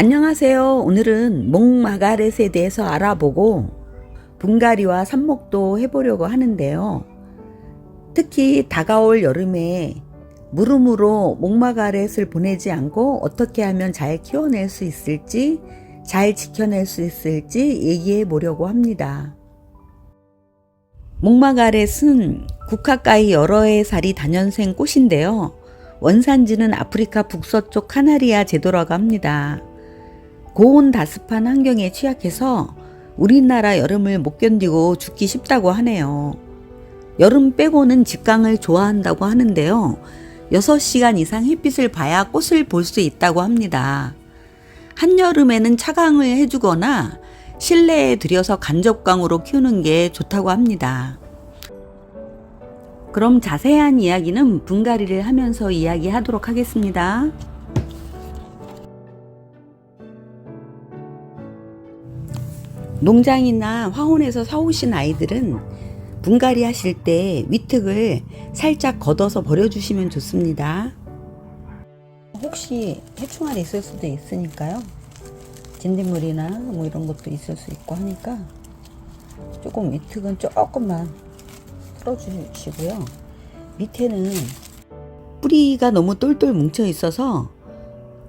안녕하세요. 오늘은 목마가렛에 대해서 알아보고 분갈이와 삽목도 해보려고 하는데요. 특히 다가올 여름에 물음으로 목마가렛을 보내지 않고 어떻게 하면 잘 키워낼 수 있을지, 잘 지켜낼 수 있을지 얘기해 보려고 합니다. 목마가렛은 국화가의 여러 해 살이 다년생 꽃인데요. 원산지는 아프리카 북서쪽 카나리아 제도라고 합니다. 고온 다습한 환경에 취약해서 우리나라 여름을 못 견디고 죽기 쉽다고 하네요. 여름 빼고는 직광을 좋아한다고 하는데요. 6시간 이상 햇빛을 봐야 꽃을 볼 수 있다고 합니다. 한여름에는 차광을 해주거나 실내에 들여서 간접광으로 키우는 게 좋다고 합니다. 그럼 자세한 이야기는 분갈이를 하면서 이야기하도록 하겠습니다. 농장이나 화원에서 사오신 아이들은 분갈이 하실 때 위특을 살짝 걷어서 버려주시면 좋습니다. 혹시 해충알이 있을 수도 있으니까요. 진딧물이나 뭐 이런 것도 있을 수 있고 하니까 조금 위특은 조금만 풀어주시고요. 밑에는 뿌리가 너무 똘똘 뭉쳐 있어서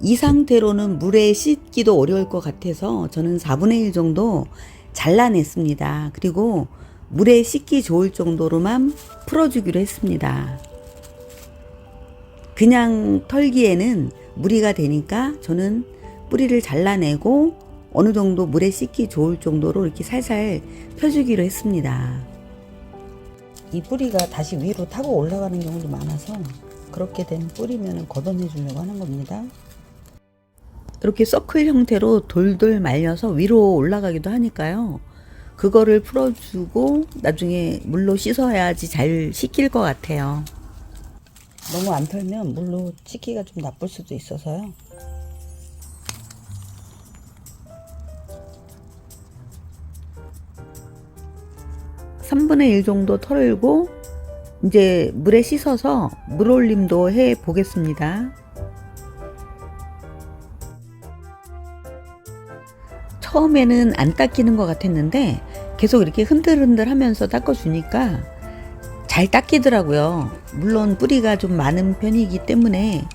이 상태로는 물에 씻기도 어려울 것 같아서 저는 4분의 1 정도 잘라냈습니다. 그리고 물에 씻기 좋을 정도로만 풀어주기로 했습니다. 그냥 털기에는 무리가 되니까 저는 뿌리를 잘라내고 어느 정도 물에 씻기 좋을 정도로 이렇게 살살 펴주기로 했습니다. 이 뿌리가 다시 위로 타고 올라가는 경우도 많아서 그렇게 된 뿌리면 걷어내 주려고 하는 겁니다. 이렇게 서클 형태로 돌돌 말려서 위로 올라가기도 하니까요. 그거를 풀어주고 나중에 물로 씻어야지 잘 씻길 것 같아요. 너무 안 털면 물로 씻기가 좀 나쁠 수도 있어서요. (3분의 1) 정도 털고 이제 물에 씻어서 물올림도 해 보겠습니다. 처음에는 안 닦이는 것 같았는데 계속 이렇게 흔들흔들 하면서 닦아주니까 잘 닦이더라고요. 물론 뿌리가 좀 많은 편이기 때문에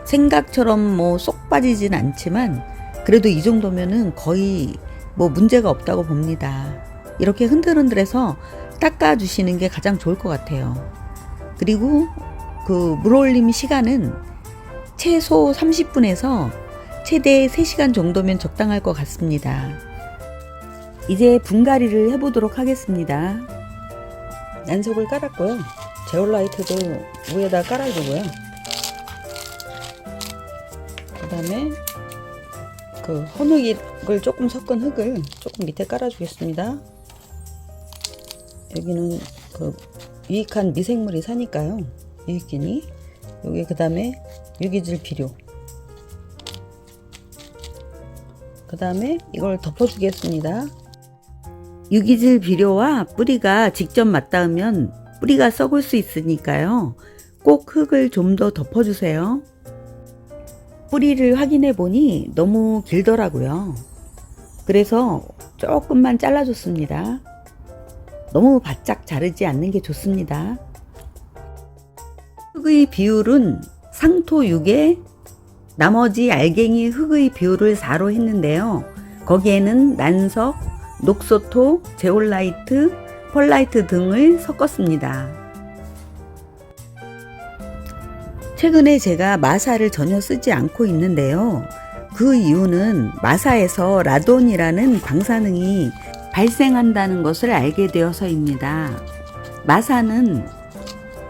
생각처럼 뭐 쏙 빠지진 않지만 그래도 이 정도면은 거의 뭐 문제가 없다고 봅니다. 이렇게 흔들흔들해서 닦아주시는 게 가장 좋을 것 같아요. 그리고 그 물올림 시간은 최소 30분에서 최대 3시간 정도면 적당할 것 같습니다. 이제 분갈이를 해보도록 하겠습니다. 난석을 깔았고요. 제올라이트도 위에다 깔아주고요. 그 다음에 그 혼흙을 조금 섞은 흙을 조금 밑에 깔아주겠습니다. 여기는 그 유익한 미생물이 사니까요. 유익균이. 여기 그 다음에 유기질 비료. 그 다음에 이걸 덮어주겠습니다. 유기질 비료와 뿌리가 직접 맞닿으면 뿌리가 썩을 수 있으니까요. 꼭 흙을 좀 더 덮어주세요. 뿌리를 확인해 보니 너무 길더라고요. 그래서 조금만 잘라줬습니다. 너무 바짝 자르지 않는 게 좋습니다. 흙의 비율은 상토 6에 나머지 알갱이 흙의 비율을 4로 했는데요. 거기에는 난석, 녹소토, 제올라이트, 펄라이트 등을 섞었습니다. 최근에 제가 마사를 전혀 쓰지 않고 있는데요. 그 이유는 마사에서 라돈이라는 방사능이 발생한다는 것을 알게 되어서입니다. 마사는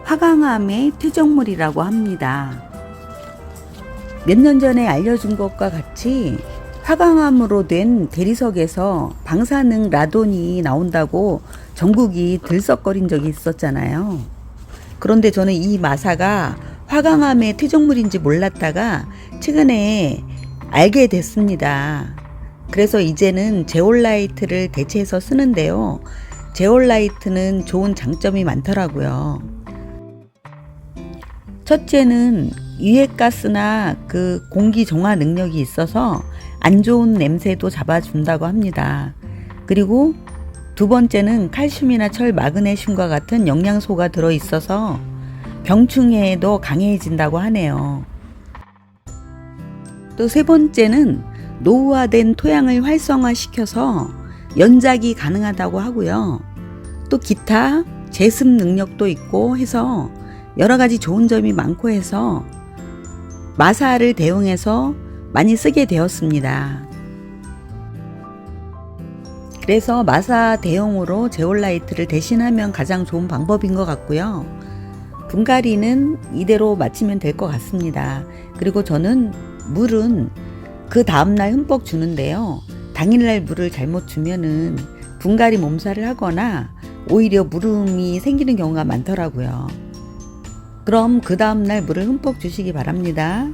화강암의 퇴적물이라고 합니다. 몇 년 전에 알려준 것과 같이 화강암으로 된 대리석에서 방사능 라돈이 나온다고 전국이 들썩거린 적이 있었잖아요. 그런데 저는 이 마사가 화강암의 퇴적물인지 몰랐다가 최근에 알게 됐습니다. 그래서 이제는 제올라이트를 대체해서 쓰는데요. 제올라이트는 좋은 장점이 많더라고요. 첫째는 유해가스나 그 공기 정화 능력이 있어서 안 좋은 냄새도 잡아준다고 합니다. 그리고 두 번째는 칼슘이나 철, 마그네슘과 같은 영양소가 들어있어서 병충해에도 강해진다고 하네요. 또 세 번째는 노후화된 토양을 활성화시켜서 연작이 가능하다고 하고요. 또 기타 제습 능력도 있고 해서 여러 가지 좋은 점이 많고 해서 마사를 대용해서 많이 쓰게 되었습니다. 그래서 마사 대용으로 제올라이트를 대신하면 가장 좋은 방법인 것 같고요. 분갈이는 이대로 마치면 될 것 같습니다. 그리고 저는 물은 그 다음날 흠뻑 주는데요. 당일날 물을 잘못 주면은 분갈이 몸살을 하거나 오히려 물음이 생기는 경우가 많더라고요. 그럼 그 다음날 물을 흠뻑 주시기 바랍니다.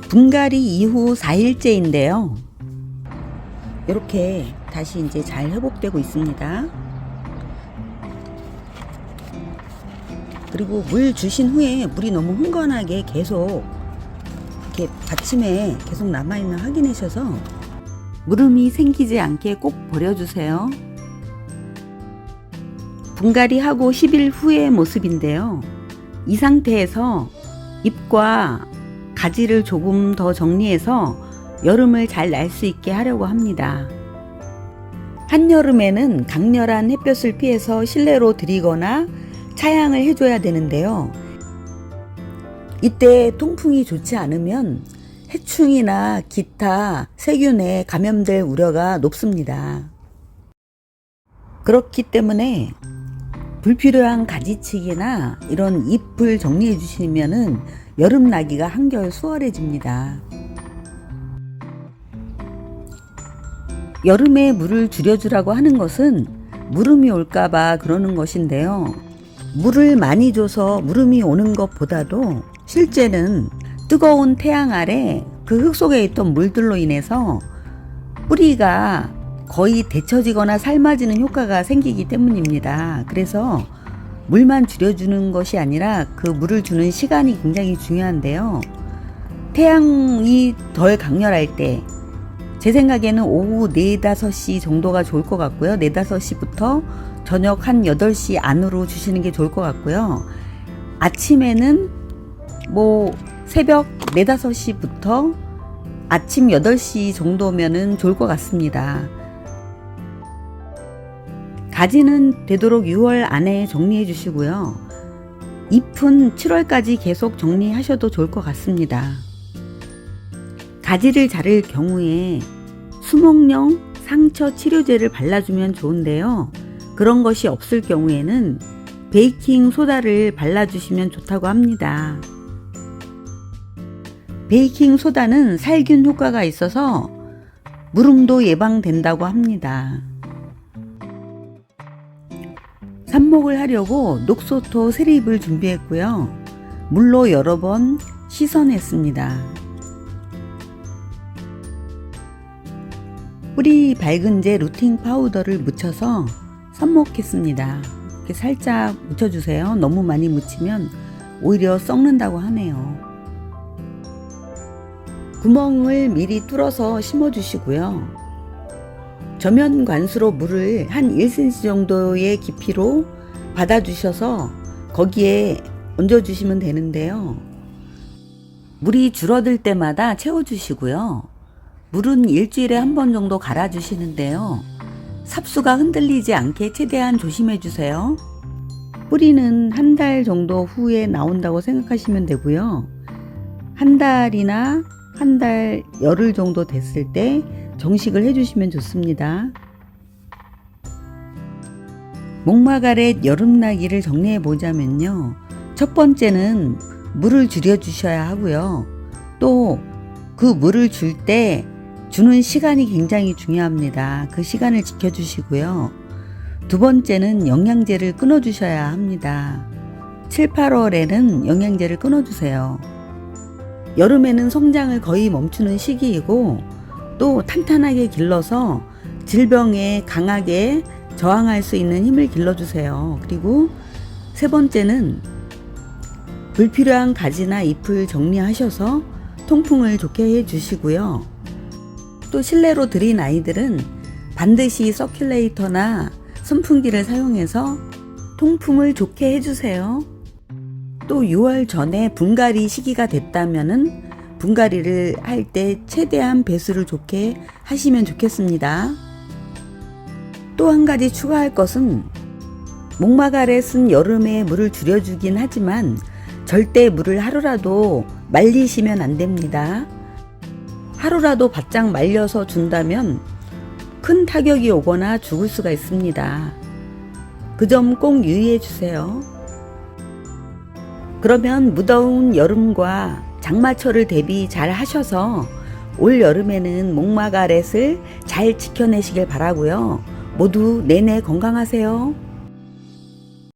분갈이 이후 4일째인데요. 이렇게 다시 이제 잘 회복되고 있습니다. 그리고 물 주신 후에 물이 너무 흥건하게 계속 이렇게 받침에 계속 남아있나 확인하셔서 물음이 생기지 않게 꼭 버려주세요. 분갈이하고 10일 후의 모습인데요. 이 상태에서 잎과 가지를 조금 더 정리해서 여름을 잘 날 수 있게 하려고 합니다. 한여름에는 강렬한 햇볕을 피해서 실내로 들이거나 차양을 해줘야 되는데요. 이때 통풍이 좋지 않으면 해충이나 기타 세균에 감염될 우려가 높습니다. 그렇기 때문에 불필요한 가지치기나 이런 잎을 정리해 주시면은 여름 나기가 한결 수월해집니다. 여름에 물을 줄여주라고 하는 것은 물음이 올까봐 그러는 것인데요. 물을 많이 줘서 물음이 오는 것보다도 실제는 뜨거운 태양 아래 그 흙 속에 있던 물들로 인해서 뿌리가 거의 데쳐지거나 삶아지는 효과가 생기기 때문입니다. 그래서 물만 줄여주는 것이 아니라 그 물을 주는 시간이 굉장히 중요한데요. 태양이 덜 강렬할 때 제 생각에는 오후 4, 5시 정도가 좋을 것 같고요. 4, 5시부터 저녁 한 8시 안으로 주시는 게 좋을 것 같고요. 아침에는 새벽 4, 5시부터 아침 8시 정도면은 좋을 것 같습니다. 가지는 되도록 6월 안에 정리해 주시고요. 잎은 7월까지 계속 정리하셔도 좋을 것 같습니다. 가지를 자를 경우에 수목령 상처 치료제를 발라주면 좋은데요. 그런 것이 없을 경우에는 베이킹 소다를 발라주시면 좋다고 합니다. 베이킹 소다는 살균 효과가 있어서 물음도 예방된다고 합니다. 삽목을 하려고 녹소토 세립을 준비했고요. 물로 여러 번 씻어냈습니다. 뿌리 밝은제 루팅 파우더를 묻혀서 삽목했습니다. 이렇게 살짝 묻혀주세요. 너무 많이 묻히면 오히려 썩는다고 하네요. 구멍을 미리 뚫어서 심어주시고요. 저면 관수로 물을 한 1cm 정도의 깊이로 받아주셔서 거기에 얹어주시면 되는데요. 물이 줄어들 때마다 채워주시고요. 물은 일주일에 한 번 정도 갈아주시는데요. 삽수가 흔들리지 않게 최대한 조심해주세요. 뿌리는 한 달 정도 후에 나온다고 생각하시면 되고요. 한 달이나 한 달 열흘 정도 됐을 때 정식을 해주시면 좋습니다. 목마가렛 여름나기를 정리해 보자면요. 첫 번째는 물을 줄여주셔야 하고요. 또 그 물을 줄 때 주는 시간이 굉장히 중요합니다. 그 시간을 지켜주시고요. 두 번째는 영양제를 끊어주셔야 합니다. 7, 8월에는 영양제를 끊어주세요. 여름에는 성장을 거의 멈추는 시기이고 또 탄탄하게 길러서 질병에 강하게 저항할 수 있는 힘을 길러주세요. 그리고 세 번째는 불필요한 가지나 잎을 정리하셔서 통풍을 좋게 해주시고요. 또 실내로 들인 아이들은 반드시 서큘레이터나 선풍기를 사용해서 통풍을 좋게 해주세요. 또 6월 전에 분갈이 시기가 됐다면은 분갈이를 할 때 최대한 배수를 좋게 하시면 좋겠습니다. 또 한 가지 추가할 것은 목마가렛은 여름에 물을 줄여주긴 하지만 절대 물을 하루라도 말리시면 안 됩니다. 하루라도 바짝 말려서 준다면 큰 타격이 오거나 죽을 수가 있습니다. 그 점 꼭 유의해 주세요. 그러면 무더운 여름과 장마철을 대비 잘 하셔서 올 여름에는 목마가렛을 잘 지켜내시길 바라고요. 모두 내내 건강하세요.